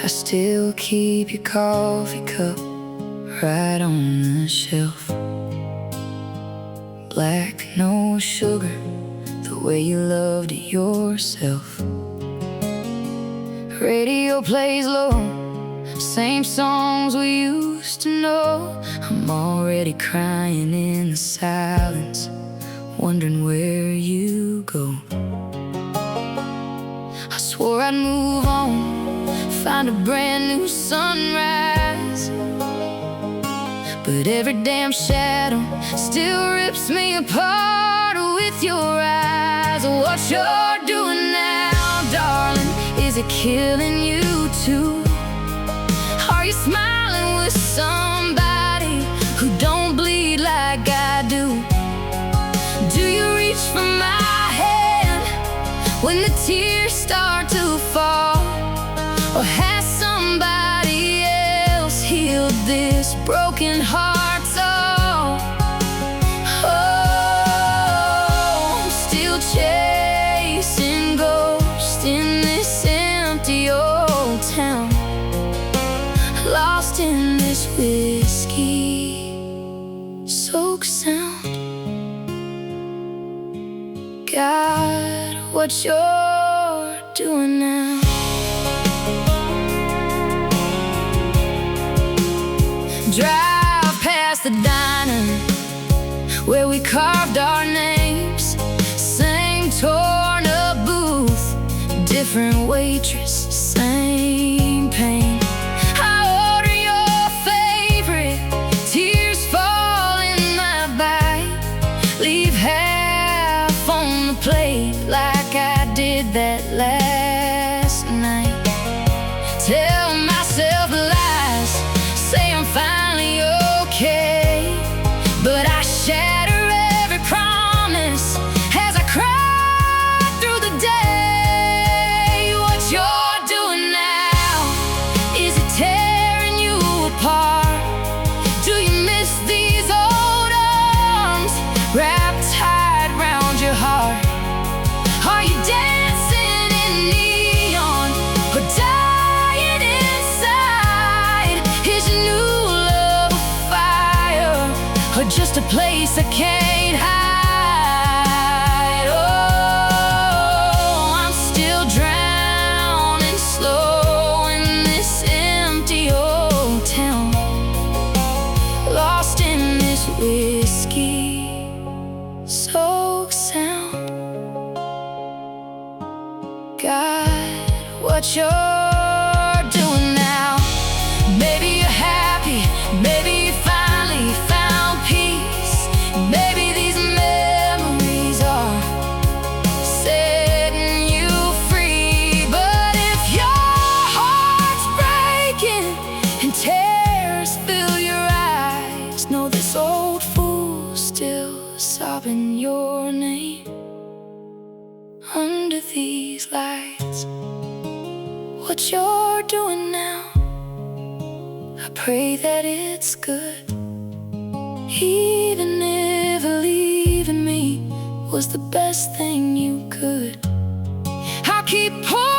I still keep your coffee cup right on the shelf. Black, no sugar, the way you loved it yourself. Radio plays low, same songs we used to know. I'm already crying in the silence, wondering where you go. I swore I'd move on, find a brand new sunrise, but every damn shadow still rips me apart with your eyes. What you're doing now, darling, is it killing you too? Are you smiling with somebody who don't bleed like I do? Do you reach for my hand when the tears start to fall? Or has somebody else healed this broken heart soul? Oh, I'm still chasing ghosts in this empty old town, lost in this whiskey-soaked sound. God, what you're doing now? Drive past the diner where we carved our names. Same torn up booth, different waitress, same pain. I order your favorite, tears fall in my bite. Leave half on the plate like I did that last night. Tell myself lies, say I'm finally okay, but I shatter every promise as I cry through the day. What you're doing now, is it tearing you apart? Do you miss these old arms wrapped tight round your heart? Are you dancing in neon or dying inside? Is your new love a fire or just a place I can't hide? Oh, I'm still drowning slow in this empty old town, lost in this whiskey-soaked sound. God, what you're doing now? Maybe you're happy, maybe you finally found peace. Maybe these memories are setting you free. But if your heart's breaking and tears fill your eyes, know this old fool's still sobbing your name under these lights. What you're doing now, I pray that it's good, even if leaving me was the best thing you could. I'll keep pouring